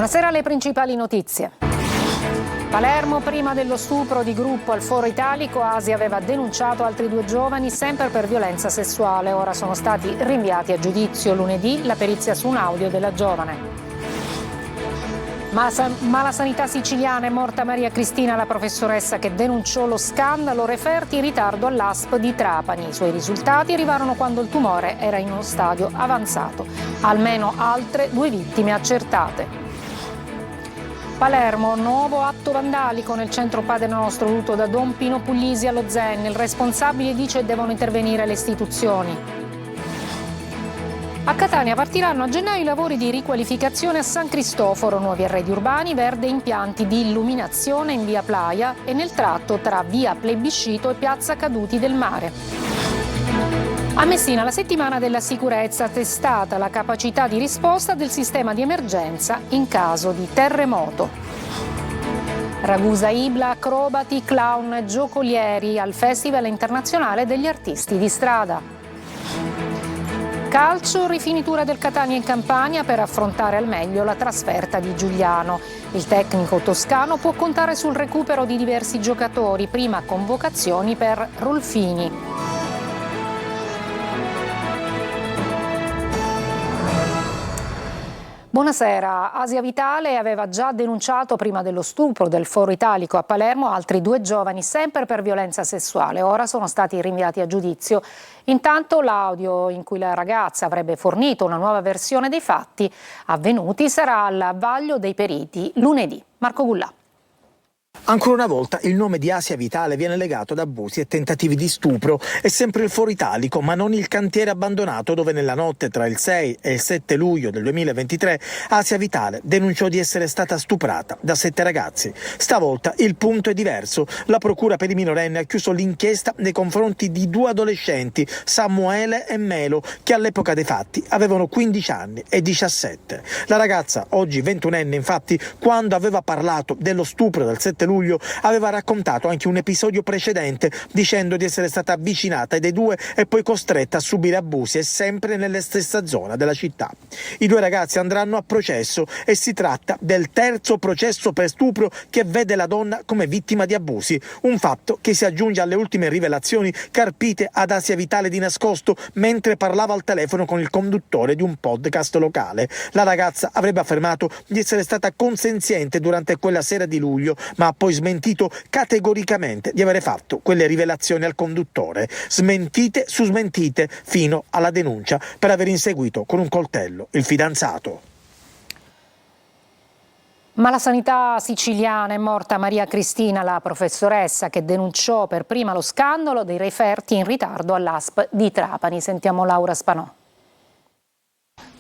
Buonasera, alle principali notizie. Palermo, prima dello stupro di gruppo al Foro Italico, Asi aveva denunciato altri 2 giovani sempre per violenza sessuale. Ora sono stati rinviati a giudizio. Lunedì la perizia su un audio della giovane. Ma la sanità siciliana, è morta Maria Cristina, la professoressa che denunciò lo scandalo referti in ritardo all'ASP di Trapani. I suoi risultati arrivarono quando il tumore era in uno stadio avanzato. Almeno altre 2 vittime accertate. Palermo, nuovo atto vandalico nel centro Padre Nostro voluto da Don Pino Puglisi allo Zen. Il responsabile dice devono intervenire le istituzioni. A Catania partiranno a gennaio i lavori di riqualificazione a San Cristoforo, nuovi arredi urbani, verde, impianti di illuminazione in via Playa e nel tratto tra via Plebiscito e piazza Caduti del Mare. A Messina la settimana della sicurezza, testata la capacità di risposta del sistema di emergenza in caso di terremoto. Ragusa Ibla, acrobati, clown, giocolieri al Festival Internazionale degli Artisti di Strada. Calcio, rifinitura del Catania in Campania per affrontare al meglio la trasferta di Giuliano. Il tecnico toscano può contare sul recupero di diversi giocatori, prima convocazioni per Rolfini. Buonasera. Asia Vitale aveva già denunciato prima dello stupro del Foro Italico a Palermo altri 2 giovani sempre per violenza sessuale. Ora sono stati rinviati a giudizio. Intanto l'audio in cui la ragazza avrebbe fornito una nuova versione dei fatti avvenuti sarà al vaglio dei periti lunedì. Marco Gullà. Ancora una volta il nome di Asia Vitale viene legato ad abusi e tentativi di stupro. È sempre il Foro Italico, ma non il cantiere abbandonato dove nella notte tra il 6 e il 7 luglio del 2023 Asia Vitale denunciò di essere stata stuprata da 7 ragazzi. Stavolta il punto è diverso. La procura per i minorenni ha chiuso l'inchiesta nei confronti di 2 adolescenti, Samuele e Melo, che all'epoca dei fatti avevano 15 anni e 17. La ragazza, oggi 21enne, infatti, quando aveva parlato dello stupro del 7 luglio aveva raccontato anche un episodio precedente dicendo di essere stata avvicinata dai 2 e poi costretta a subire abusi e sempre nella stessa zona della città. I 2 ragazzi andranno a processo e si tratta del 3° processo per stupro che vede la donna come vittima di abusi, un fatto che si aggiunge alle ultime rivelazioni carpite ad Asia Vitale di nascosto mentre parlava al telefono con il conduttore di un podcast locale. La ragazza avrebbe affermato di essere stata consenziente durante quella sera di luglio, ma ha poi smentito categoricamente di avere fatto quelle rivelazioni al conduttore. Smentite su smentite fino alla denuncia per aver inseguito con un coltello il fidanzato. Ma la sanità siciliana, è morta Maria Cristina, la professoressa che denunciò per prima lo scandalo dei referti in ritardo all'ASP di Trapani. Sentiamo Laura Spanò.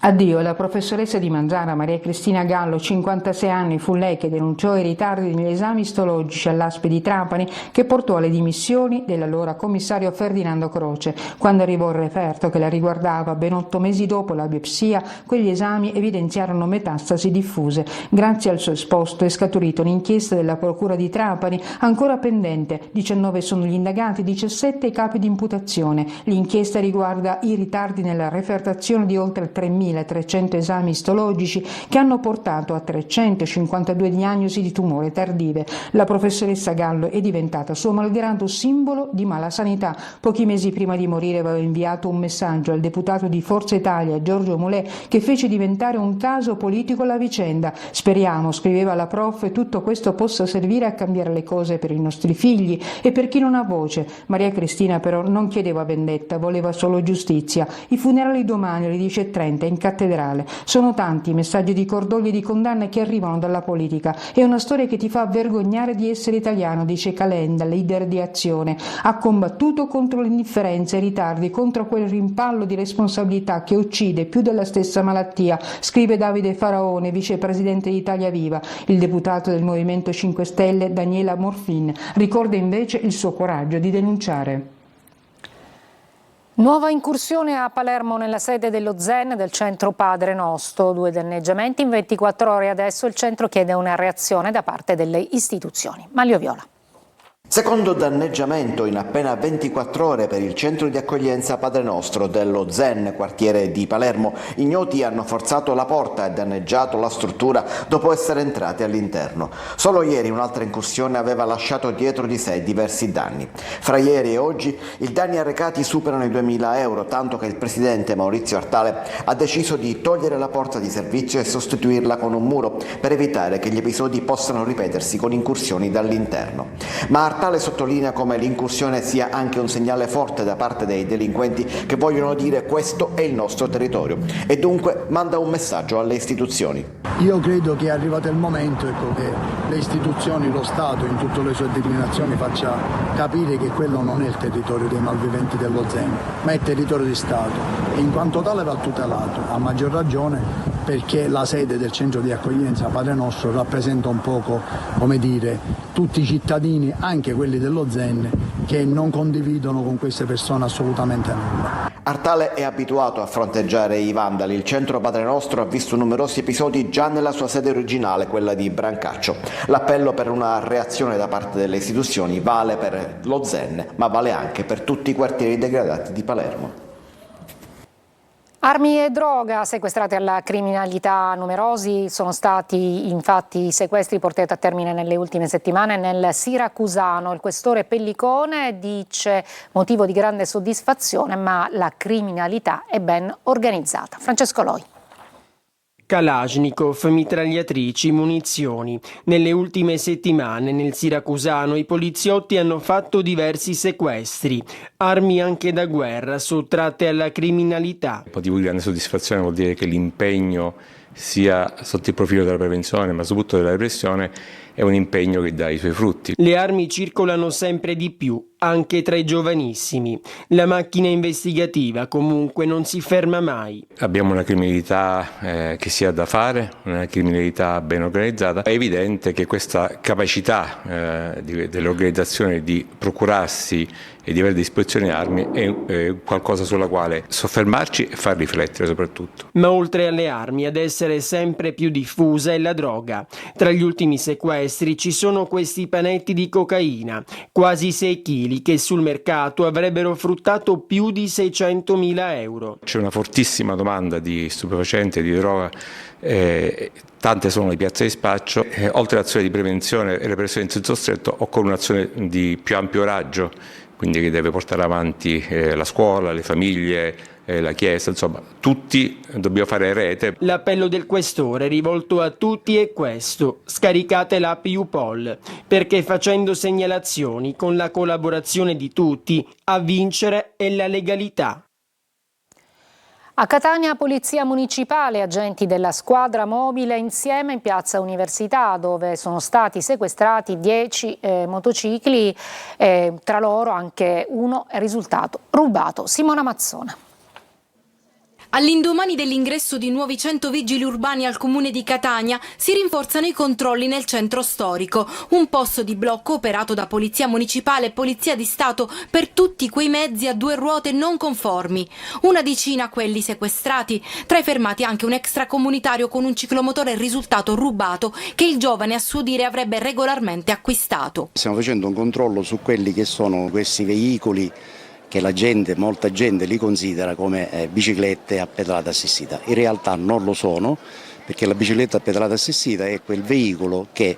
Addio alla professoressa di Manzana, Maria Cristina Gallo, 56 anni. Fu lei che denunciò i ritardi negli esami istologici all'ASP di Trapani, che portò alle dimissioni dell'allora commissario Ferdinando Croce. Quando arrivò il referto che la riguardava, ben 8 mesi dopo la biopsia, quegli esami evidenziarono metastasi diffuse. Grazie al suo esposto è scaturita un'inchiesta della Procura di Trapani, ancora pendente. 19 sono gli indagati, 17 i capi di imputazione. L'inchiesta riguarda i ritardi nella refertazione di oltre 3.300 esami istologici che hanno portato a 352 diagnosi di tumore tardive. La professoressa Gallo è diventata suo malgrado simbolo di malasanità. Pochi mesi prima di morire aveva inviato un messaggio al deputato di Forza Italia Giorgio Mulè che fece diventare un caso politico la vicenda. Speriamo, scriveva la prof, tutto questo possa servire a cambiare le cose per i nostri figli e per chi non ha voce. Maria Cristina però non chiedeva vendetta, voleva solo giustizia. I funerali domani alle 10:30 in cattedrale. Sono tanti i messaggi di cordoglio e di condanne che arrivano dalla politica. È una storia che ti fa vergognare di essere italiano, dice Calenda, leader di Azione. Ha combattuto contro l'indifferenza e i ritardi, contro quel rimpallo di responsabilità che uccide più della stessa malattia, scrive Davide Faraone, vicepresidente di Italia Viva. Il deputato del Movimento 5 Stelle, Daniela Morfin, ricorda invece il suo coraggio di denunciare. Nuova incursione a Palermo nella sede dello Zen del centro Padre Nostro. 2 danneggiamenti in 24 ore. Adesso il centro chiede una reazione da parte delle istituzioni. Maglio Viola. Secondo danneggiamento in appena 24 ore per il centro di accoglienza Padre Nostro dello Zen, quartiere di Palermo. Ignoti hanno forzato la porta e danneggiato la struttura dopo essere entrati all'interno. Solo ieri un'altra incursione aveva lasciato dietro di sé diversi danni. Fra ieri e oggi i danni arrecati superano i 2.000 euro, tanto che il presidente Maurizio Artale ha deciso di togliere la porta di servizio e sostituirla con un muro per evitare che gli episodi possano ripetersi con incursioni dall'interno. Ma Artale sottolinea come l'incursione sia anche un segnale forte da parte dei delinquenti che vogliono dire questo è il nostro territorio e dunque manda un messaggio alle istituzioni. Io credo che è arrivato il momento che le istituzioni, lo Stato in tutte le sue declinazioni faccia capire che quello non è il territorio dei malviventi dello Zen, ma è territorio di Stato e in quanto tale va tutelato, a maggior ragione perché la sede del centro di accoglienza Padre Nostro rappresenta un poco, come dire, tutti i cittadini, anche quelli dello Zen, che non condividono con queste persone assolutamente nulla. Artale è abituato a fronteggiare i vandali. Il centro Padre Nostro ha visto numerosi episodi già nella sua sede originale, quella di Brancaccio. L'appello per una reazione da parte delle istituzioni vale per lo Zen, ma vale anche per tutti i quartieri degradati di Palermo. Armi e droga sequestrate alla criminalità. Numerosi sono stati infatti i sequestri portati a termine nelle ultime settimane nel siracusano. Il questore Pellicone dice motivo di grande soddisfazione, ma la criminalità è ben organizzata. Francesco Loi. Kalashnikov, mitragliatrici, munizioni. Nelle ultime settimane nel siracusano i poliziotti hanno fatto diversi sequestri, armi anche da guerra sottratte alla criminalità. Motivo di grande soddisfazione vuol dire che l'impegno sia sotto il profilo della prevenzione ma soprattutto della repressione è un impegno che dà i suoi frutti. Le armi circolano sempre di più, anche tra i giovanissimi. La macchina investigativa comunque non si ferma mai. Abbiamo una criminalità che si ha da fare, una criminalità ben organizzata. È evidente che questa capacità dell'organizzazione di procurarsi e di avere a disposizione armi è qualcosa sulla quale soffermarci e far riflettere soprattutto. Ma oltre alle armi, ad essere sempre più diffusa è la droga. Tra gli ultimi sequestri ci sono questi panetti di cocaina, quasi 6 kg, che sul mercato avrebbero fruttato più di 600.000 euro. C'è una fortissima domanda di stupefacenti e di droga. Tante sono le piazze di spaccio. Oltre all'azione di prevenzione e repressione in senso stretto, occorre un'azione di più ampio raggio, quindi che deve portare avanti la scuola, le famiglie, la Chiesa, insomma, tutti dobbiamo fare rete. L'appello del questore rivolto a tutti è questo: scaricate l'app YouPol, perché facendo segnalazioni con la collaborazione di tutti a vincere è la legalità. A Catania, Polizia Municipale, agenti della squadra mobile insieme in piazza Università, dove sono stati sequestrati 10 motocicli, tra loro anche uno è risultato rubato. Simona Mazzona. All'indomani dell'ingresso di nuovi 100 vigili urbani al comune di Catania si rinforzano i controlli nel centro storico, un posto di blocco operato da Polizia Municipale e Polizia di Stato per tutti quei mezzi a 2 ruote non conformi. Una decina quelli sequestrati, tra i fermati anche un extracomunitario con un ciclomotore risultato rubato che il giovane a suo dire avrebbe regolarmente acquistato. Stiamo facendo un controllo su quelli che sono questi veicoli che molta gente li considera come biciclette a pedalata assistita. In realtà non lo sono, perché la bicicletta a pedalata assistita è quel veicolo che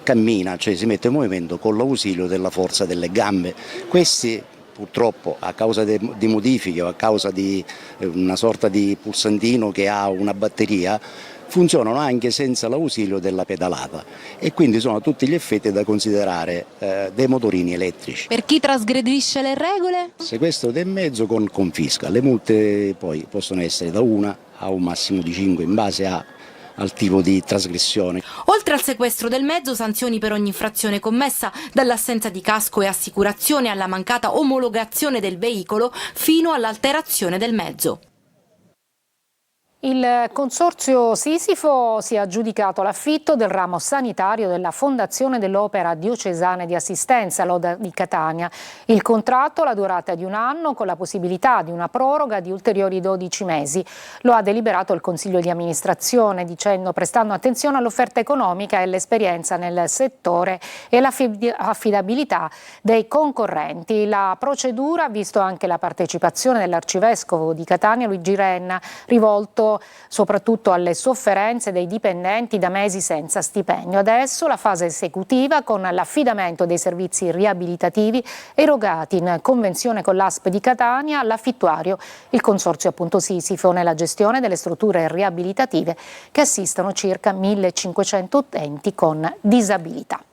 cammina, cioè si mette in movimento con l'ausilio della forza delle gambe. Questi purtroppo a causa di modifiche o a causa di una sorta di pulsantino che ha una batteria, funzionano anche senza l'ausilio della pedalata e quindi sono a tutti gli effetti da considerare dei motorini elettrici. Per chi trasgredisce le regole? Sequestro del mezzo con confisca. Le multe poi possono essere da 1 a un massimo di 5 in base al tipo di trasgressione. Oltre al sequestro del mezzo, sanzioni per ogni infrazione commessa, dall'assenza di casco e assicurazione alla mancata omologazione del veicolo fino all'alterazione del mezzo. Il consorzio Sisifo si è aggiudicato l'affitto del ramo sanitario della Fondazione dell'Opera Diocesana di Assistenza Loda di Catania. Il contratto ha la durata di 1 anno con la possibilità di una proroga di ulteriori 12 mesi. Lo ha deliberato il Consiglio di amministrazione prestando attenzione all'offerta economica e all'esperienza nel settore e l'affidabilità dei concorrenti. La procedura ha visto anche la partecipazione dell'Arcivescovo di Catania Luigi Renna, rivolto soprattutto alle sofferenze dei dipendenti da mesi senza stipendio. Adesso la fase esecutiva con l'affidamento dei servizi riabilitativi erogati in convenzione con l'ASP di Catania all'affittuario, il consorzio appunto Sisifo, nella gestione delle strutture riabilitative che assistono circa 1.500 utenti con disabilità.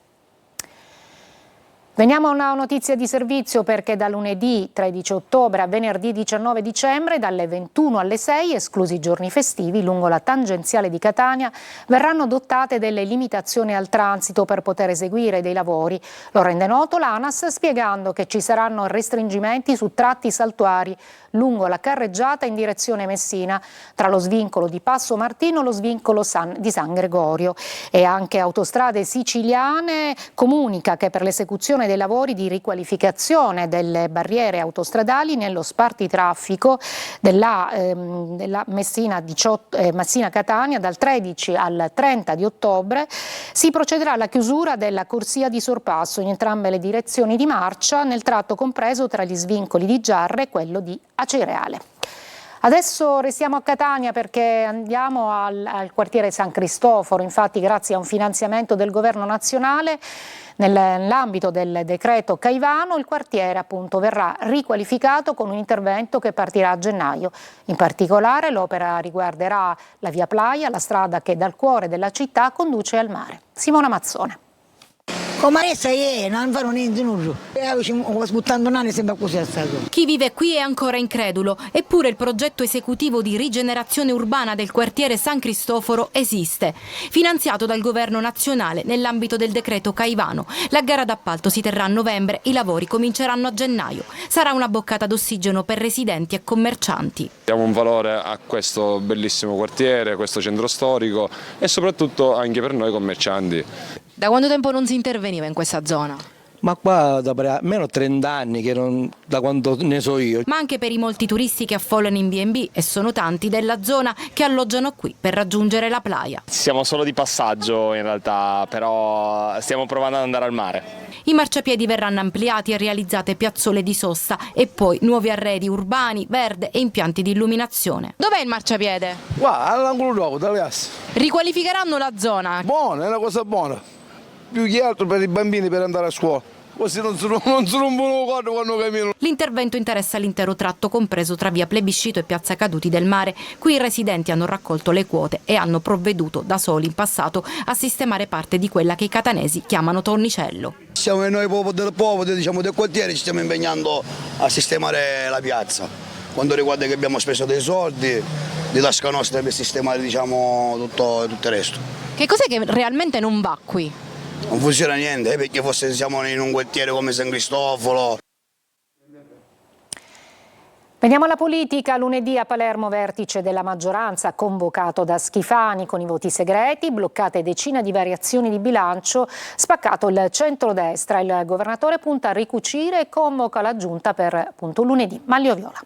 Veniamo a una notizia di servizio, perché da lunedì 13 ottobre a venerdì 19 dicembre, dalle 21 alle 6, esclusi i giorni festivi, lungo la tangenziale di Catania verranno adottate delle limitazioni al transito per poter eseguire dei lavori. Lo rende noto l'ANAS, spiegando che ci saranno restringimenti su tratti saltuari lungo la carreggiata in direzione Messina, tra lo svincolo di Passo Martino e lo svincolo di San Gregorio. E anche Autostrade Siciliane comunica che per l'esecuzione dei lavori di riqualificazione delle barriere autostradali nello spartitraffico della Messina-Catania dal 13 al 30 di ottobre si procederà alla chiusura della corsia di sorpasso in entrambe le direzioni di marcia nel tratto compreso tra gli svincoli di Giarre e quello di Acireale. Adesso restiamo a Catania perché andiamo al quartiere San Cristoforo. Infatti, grazie a un finanziamento del Governo nazionale, nell'ambito del decreto Caivano, il quartiere appunto verrà riqualificato con un intervento che partirà a gennaio. In particolare l'opera riguarderà la via Playa, la strada che dal cuore della città conduce al mare. Simona Mazzone. Come adesso non fanno niente nulla. Sbuttando nani sembra così a stato. Chi vive qui è ancora incredulo, eppure il progetto esecutivo di rigenerazione urbana del quartiere San Cristoforo esiste. Finanziato dal governo nazionale nell'ambito del decreto Caivano. La gara d'appalto si terrà a novembre, i lavori cominceranno a gennaio. Sarà una boccata d'ossigeno per residenti e commercianti. Diamo un valore a questo bellissimo quartiere, a questo centro storico e soprattutto anche per noi commercianti. Da quanto tempo non si interveniva in questa zona? Ma qua da almeno 30 anni, da quanto ne so io. Ma anche per i molti turisti che affollano in B&B, e sono tanti della zona che alloggiano qui per raggiungere la playa. Siamo solo di passaggio in realtà, però stiamo provando ad andare al mare. I marciapiedi verranno ampliati e realizzate piazzole di sosta e poi nuovi arredi urbani, verde e impianti di illuminazione. Dov'è il marciapiede? Qua, all'angolo dopo, da piazza. Riqualificheranno la zona? Buona, è una cosa buona. Più che altro per i bambini per andare a scuola. Così non si rompono quando camminano. L'intervento interessa l'intero tratto compreso tra via Plebiscito e piazza Caduti del Mare. Qui i residenti hanno raccolto le quote e hanno provveduto da soli in passato a sistemare parte di quella che i catanesi chiamano tornicello. Siamo noi del popolo, del quartiere, ci stiamo impegnando a sistemare la piazza. Quando riguarda che abbiamo speso dei soldi di tasca nostra per sistemare tutto il resto. Che cos'è che realmente non va qui? Non funziona niente, perché forse siamo in un quartiere come San Cristoforo. Veniamo alla politica. Lunedì a Palermo vertice della maggioranza convocato da Schifani con i voti segreti, bloccate decine di variazioni di bilancio, spaccato il centrodestra. Il governatore punta a ricucire e convoca la giunta per appunto lunedì. Maglio Viola.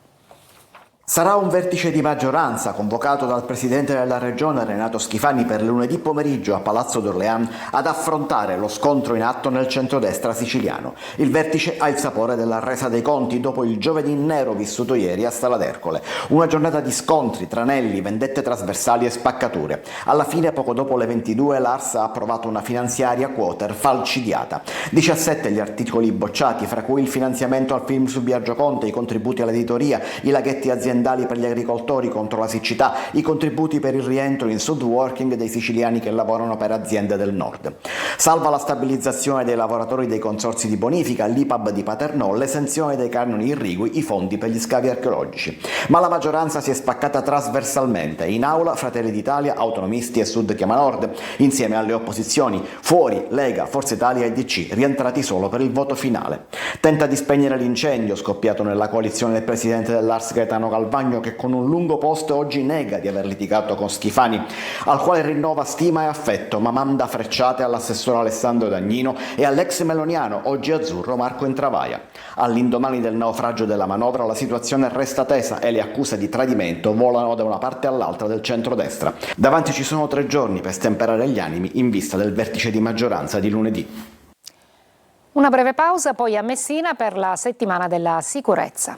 Sarà un vertice di maggioranza convocato dal presidente della regione Renato Schifani per lunedì pomeriggio a Palazzo d'Orléans ad affrontare lo scontro in atto nel centrodestra siciliano. Il vertice ha il sapore della resa dei conti dopo il giovedì nero vissuto ieri a Stalla d'Ercole. Una giornata di scontri, tranelli, vendette trasversali e spaccature. Alla fine, poco dopo le 22, l'Ars ha approvato una finanziaria quater falcidiata. 17 gli articoli bocciati, fra cui il finanziamento al film su Biagio Conte, i contributi all'editoria, i laghetti aziendali per gli agricoltori contro la siccità, i contributi per il rientro in Sud Working dei siciliani che lavorano per aziende del nord. Salva la stabilizzazione dei lavoratori dei consorzi di bonifica, l'IPAB di Paternò, l'esenzione dei canoni irrigui, i fondi per gli scavi archeologici. Ma la maggioranza si è spaccata trasversalmente. In aula Fratelli d'Italia, Autonomisti e Sud Chiama Nord, insieme alle opposizioni, fuori Lega, Forza Italia e DC, rientrati solo per il voto finale. Tenta di spegnere l'incendio scoppiato nella coalizione del presidente dell'Ars Gaetano Galvani Valvagno, che con un lungo post oggi nega di aver litigato con Schifani, al quale rinnova stima e affetto, ma manda frecciate all'assessore Alessandro Dagnino e all'ex meloniano, oggi azzurro, Marco Intravaglia. All'indomani del naufragio della manovra la situazione resta tesa e le accuse di tradimento volano da una parte all'altra del centrodestra. Davanti ci sono 3 giorni per stemperare gli animi in vista del vertice di maggioranza di lunedì. Una breve pausa, poi a Messina per la settimana della sicurezza.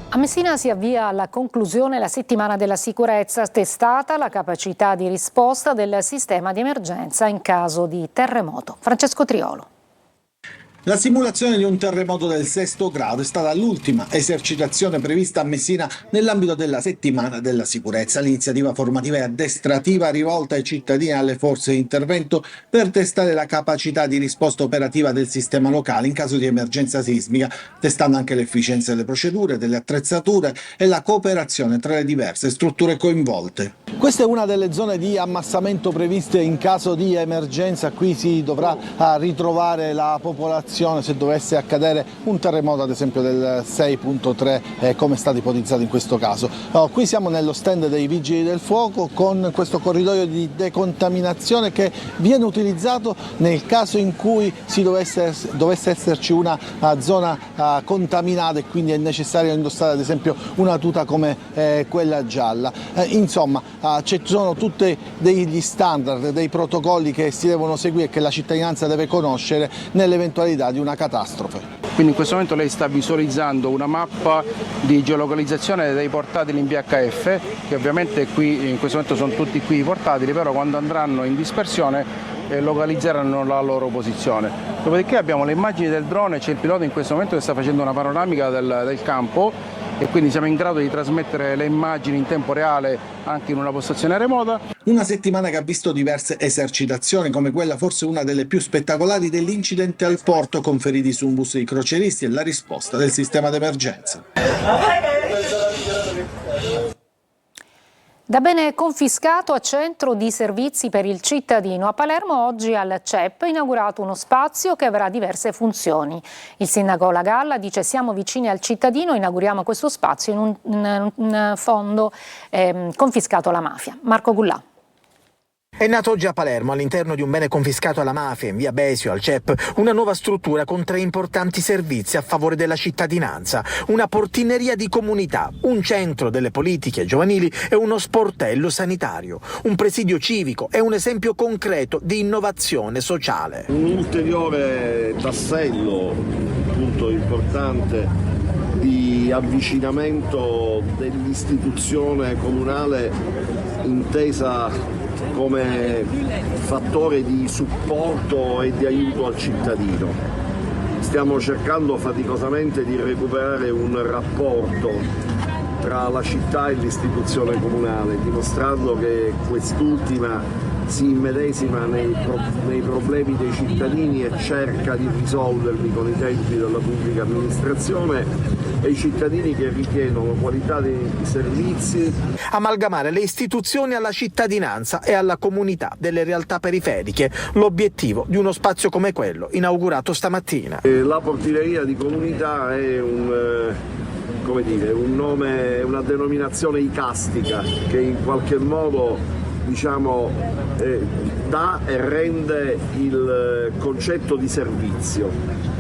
A Messina si avvia alla conclusione la settimana della sicurezza, testata la capacità di risposta del sistema di emergenza in caso di terremoto. Francesco Triolo. La simulazione di un terremoto del 6° grado è stata l'ultima esercitazione prevista a Messina nell'ambito della settimana della sicurezza, l'iniziativa formativa e addestrativa rivolta ai cittadini e alle forze di intervento per testare la capacità di risposta operativa del sistema locale in caso di emergenza sismica, testando anche l'efficienza delle procedure, delle attrezzature e la cooperazione tra le diverse strutture coinvolte. Questa è una delle zone di ammassamento previste in caso di emergenza. Qui si dovrà ritrovare la popolazione se dovesse accadere un terremoto, ad esempio del 6.3 come è stato ipotizzato in questo caso. Qui siamo nello stand dei Vigili del Fuoco con questo corridoio di decontaminazione che viene utilizzato nel caso in cui dovesse esserci una zona contaminata e quindi è necessario indossare ad esempio una tuta come quella gialla. Insomma, ci sono tutti degli standard, dei protocolli che si devono seguire e che la cittadinanza deve conoscere nell'eventualità di una catastrofe. Quindi in questo momento lei sta visualizzando una mappa di geolocalizzazione dei portatili in VHF, che ovviamente qui in questo momento sono tutti qui i portatili, però quando andranno in dispersione localizzeranno la loro posizione. Dopodiché abbiamo le immagini del drone, c'è il pilota in questo momento che sta facendo una panoramica del campo e quindi siamo in grado di trasmettere le immagini in tempo reale anche in una postazione remota. Una settimana che ha visto diverse esercitazioni, come quella forse una delle più spettacolari dell'incidente al porto con feriti su un bus di croceristi e la risposta del sistema d'emergenza. Da bene confiscato a centro di servizi per il cittadino, a Palermo oggi al CEP è inaugurato uno spazio che avrà diverse funzioni. Il sindaco Lagalla dice: siamo vicini al cittadino, inauguriamo questo spazio in un fondo confiscato alla mafia. Marco Gullà. È nato oggi a Palermo, all'interno di un bene confiscato alla mafia, in via Besio, al CEP, una nuova struttura con 3 importanti servizi a favore della cittadinanza, una portineria di comunità, un centro delle politiche giovanili e uno sportello sanitario, un presidio civico e un esempio concreto di innovazione sociale. Un ulteriore tassello molto importante di avvicinamento dell'istituzione comunale intesa come fattore di supporto e di aiuto al cittadino. Stiamo cercando faticosamente di recuperare un rapporto tra la città e l'istituzione comunale, dimostrando che quest'ultima si immedesima nei problemi dei cittadini e cerca di risolverli con i tempi della pubblica amministrazione, e i cittadini che richiedono qualità dei servizi. Amalgamare le istituzioni alla cittadinanza e alla comunità delle realtà periferiche, l'obiettivo di uno spazio come quello inaugurato stamattina. La portineria di comunità è un nome, una denominazione icastica che in qualche modo dà e rende il concetto di servizio.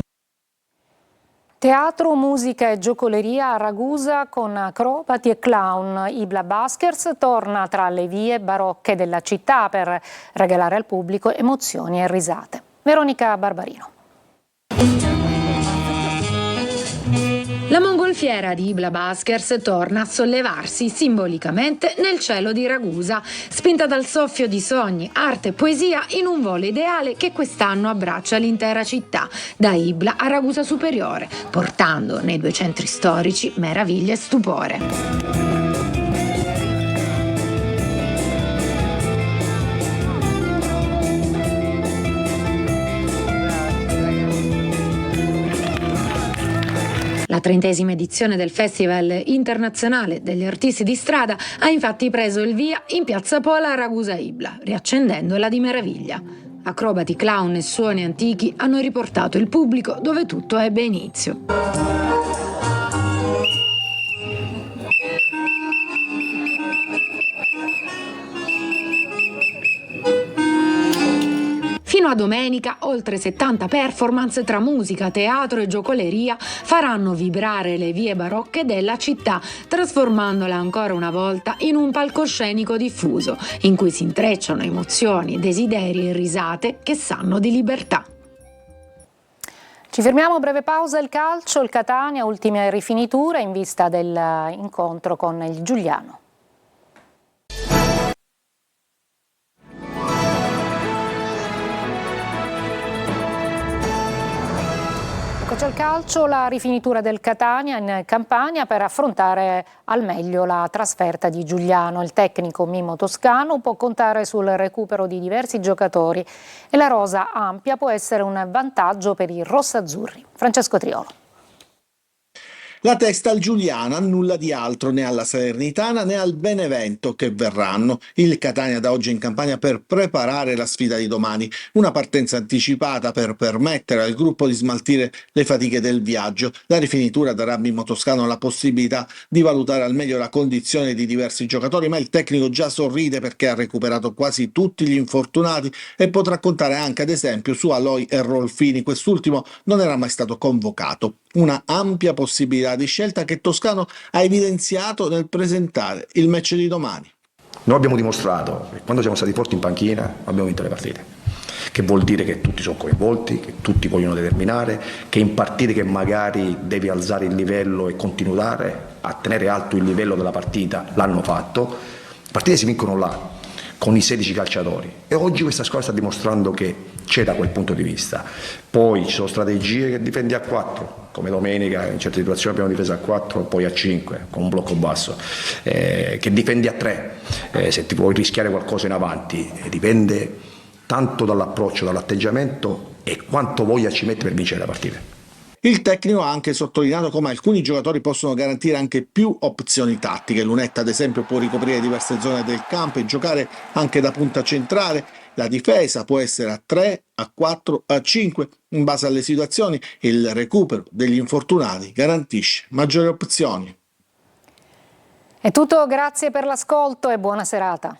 Teatro, musica e giocoleria a Ragusa con acrobati e clown. Ibla Baskers torna tra le vie barocche della città per regalare al pubblico emozioni e risate. Veronica Barbarino. La mongolfiera di Ibla Baskers torna a sollevarsi simbolicamente nel cielo di Ragusa, spinta dal soffio di sogni, arte e poesia in un volo ideale che quest'anno abbraccia l'intera città, da Ibla a Ragusa Superiore, portando nei 2 centri storici meraviglia e stupore. La La 30ª edizione del Festival internazionale degli artisti di strada ha infatti preso il via in piazza Pola a Ragusa Ibla, riaccendendola di meraviglia. Acrobati, clown e suoni antichi hanno riportato il pubblico dove tutto ebbe inizio. Fino a domenica, oltre 70 performance tra musica, teatro e giocoleria faranno vibrare le vie barocche della città, trasformandola ancora una volta in un palcoscenico diffuso, in cui si intrecciano emozioni, desideri e risate che sanno di libertà. Ci fermiamo, breve pausa, il calcio, il Catania, ultime rifiniture in vista dell'incontro con il Giuliano. Eccoci al calcio, la rifinitura del Catania in Campania per affrontare al meglio la trasferta di Giuliano. Il tecnico Mimmo Toscano può contare sul recupero di diversi giocatori e la rosa ampia può essere un vantaggio per i rossazzurri. Francesco Triolo. La testa al Giuliano, nulla di altro né alla Salernitana né al Benevento che verranno. Il Catania da oggi in campagna per preparare la sfida di domani, una partenza anticipata per permettere al gruppo di smaltire le fatiche del viaggio. La rifinitura darà a Mimmo Toscano la possibilità di valutare al meglio la condizione di diversi giocatori, ma il tecnico già sorride perché ha recuperato quasi tutti gli infortunati e potrà contare anche ad esempio su Aloi e Rolfini, quest'ultimo non era mai stato convocato. Una ampia possibilità di scelta che Toscano ha evidenziato nel presentare il match di domani. Noi abbiamo dimostrato che quando siamo stati forti in panchina abbiamo vinto le partite, che vuol dire che tutti sono coinvolti, che tutti vogliono determinare, che in partite che magari devi alzare il livello e continuare a tenere alto il livello della partita l'hanno fatto. Le partite si vincono là, con i 16 calciatori, e oggi questa squadra sta dimostrando che c'è da quel punto di vista. Poi ci sono strategie che difendi a 4, come domenica in certe situazioni abbiamo difeso a 4, poi a 5 con un blocco basso, che difendi a 3, se ti puoi rischiare qualcosa in avanti, dipende tanto dall'approccio, dall'atteggiamento e quanto voglia ci mette per vincere la partita. Il tecnico ha anche sottolineato come alcuni giocatori possono garantire anche più opzioni tattiche. Lunetta ad esempio può ricoprire diverse zone del campo e giocare anche da punta centrale. La difesa può essere a 3, a 4, a 5, in base alle situazioni. Il recupero degli infortunati garantisce maggiori opzioni. È tutto, grazie per l'ascolto e buona serata.